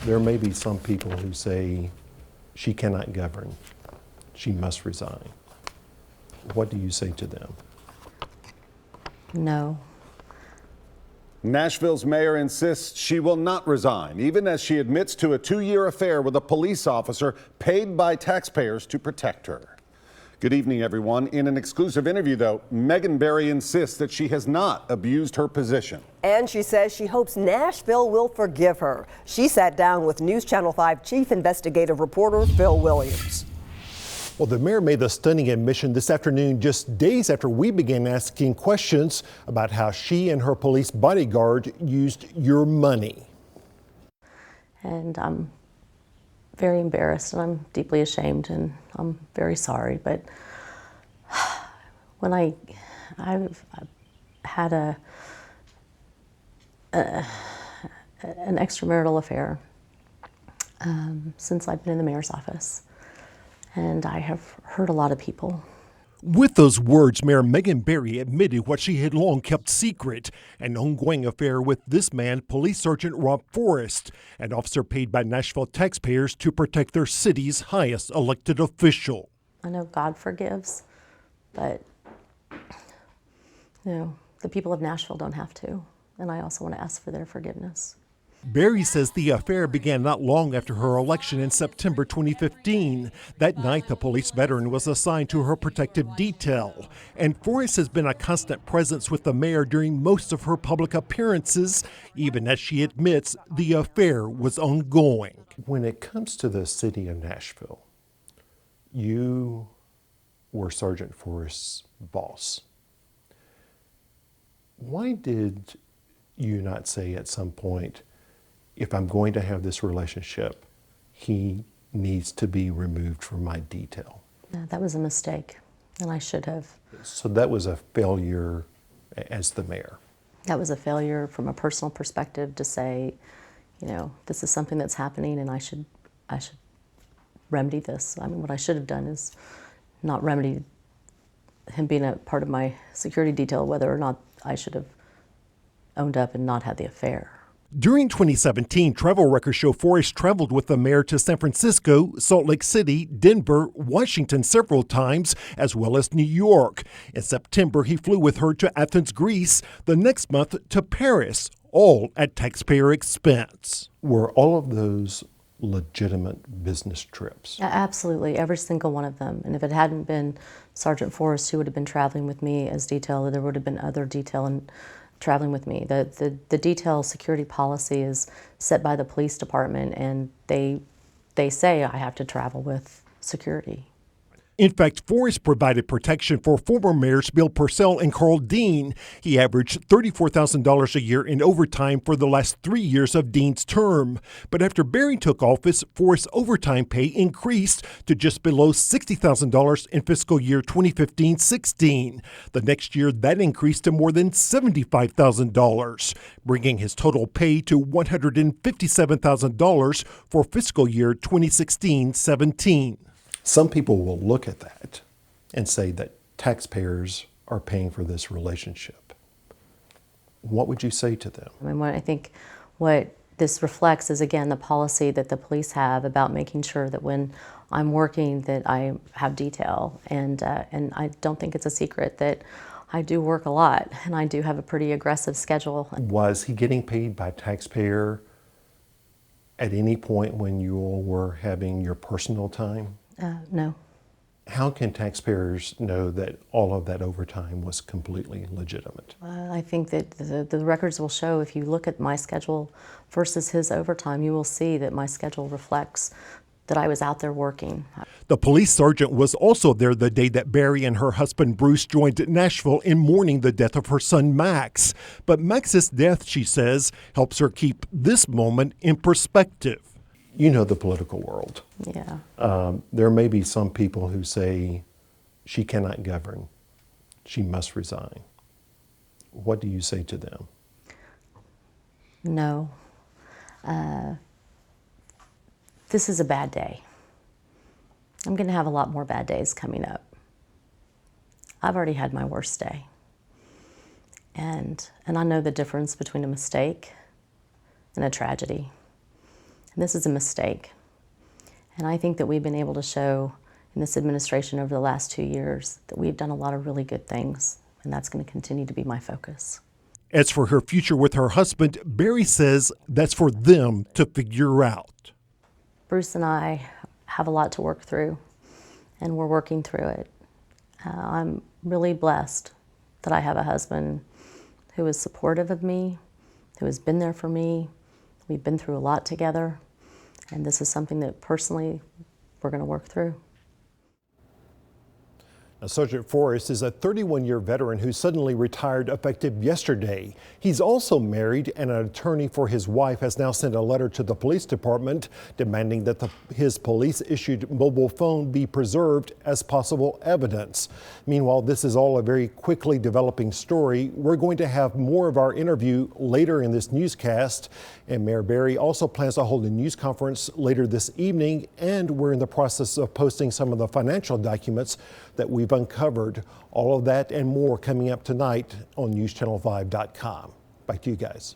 There may be some people who say she cannot govern, she must resign. What do you say to them? No. Nashville's mayor insists she will not resign, even as she admits to a 2-year affair with a police officer paid by taxpayers to protect her. Good evening, everyone. In an exclusive interview, though, Megan Barry insists that she has not abused her position. And she says she hopes Nashville will forgive her. She sat down with NewsChannel 5 chief investigative reporter Phil Williams. Well, the mayor made the stunning admission this afternoon, just days after we began asking questions about how she and her police bodyguard used your money. And I'm very embarrassed and I'm deeply ashamed and I'm very sorry. But when I've had an extramarital affair since I've been in the mayor's office. And I have hurt a lot of people. With those words, Mayor Megan Barry admitted what she had long kept secret, an ongoing affair with this man, Police Sergeant Rob Forrest, an officer paid by Nashville taxpayers to protect their city's highest elected official. I know God forgives, but the people of Nashville don't have to. And I also want to ask for their forgiveness. Barry says the affair began not long after her election in September 2015. That night, the police veteran was assigned to her protective detail. And Forrest has been a constant presence with the mayor during most of her public appearances, even as she admits the affair was ongoing. When it comes to the city of Nashville, you were Sergeant Forrest's boss. Why did you not say at some point, if I'm going to have this relationship, he needs to be removed from my detail? That was a mistake, and I should have. So that was a failure as the mayor? That was a failure from a personal perspective to say, this is something that's happening and I should remedy this. I mean, what I should have done is not remedy him being a part of my security detail, whether or not I should have owned up and not had the affair. During 2017, travel records show Forrest traveled with the mayor to San Francisco, Salt Lake City, Denver, Washington several times, as well as New York. In September, he flew with her to Athens, Greece, the next month to Paris, all at taxpayer expense. Were all of those legitimate business trips? Absolutely, every single one of them. And if it hadn't been Sergeant Forrest who would have been traveling with me as detail, there would have been other detail and traveling with me. The detail security policy is set by the police department, and they say I have to travel with security. In fact, Forrest provided protection for former mayors Bill Purcell and Carl Dean. He averaged $34,000 a year in overtime for the last 3 years of Dean's term. But after Barry took office, Forrest's overtime pay increased to just below $60,000 in fiscal year 2015-16. The next year, that increased to more than $75,000, bringing his total pay to $157,000 for fiscal year 2016-17. Some people will look at that and say that taxpayers are paying for this relationship. What would you say to them? I think what this reflects is, again, the policy that the police have about making sure that when I'm working that I have detail. And I don't think it's a secret that I do work a lot and I do have a pretty aggressive schedule. Was he getting paid by taxpayer at any point when you all were having your personal time? No. How can taxpayers know that all of that overtime was completely legitimate? I think that the records will show, if you look at my schedule versus his overtime, you will see that my schedule reflects that I was out there working. The police sergeant was also there the day that Barry and her husband Bruce joined Nashville in mourning the death of her son Max. But Max's death, she says, helps her keep this moment in perspective. You know the political world. Yeah. There may be some people who say she cannot govern, she must resign. What do you say to them? No. This is a bad day. I'm going to have a lot more bad days coming up. I've already had my worst day. And I know the difference between a mistake and a tragedy. And this is a mistake. And I think that we've been able to show in this administration over the last 2 years that we've done a lot of really good things, and that's going to continue to be my focus. As for her future with her husband, Barry says that's for them to figure out. Bruce and I have a lot to work through, and we're working through it. I'm really blessed that I have a husband who is supportive of me, who has been there for me. We've been through a lot together, and this is something that personally we're going to work through. Now, Sergeant Forrest is a 31-year veteran who suddenly retired effective yesterday. He's also married, and an attorney for his wife has now sent a letter to the police department demanding that his police-issued mobile phone be preserved as possible evidence. Meanwhile, this is all a very quickly developing story. We're going to have more of our interview later in this newscast, and Mayor Barry also plans to hold a news conference later this evening, and we're in the process of posting some of the financial documents that we've uncovered. All of that and more coming up tonight on NewsChannel5.com. Back to you guys.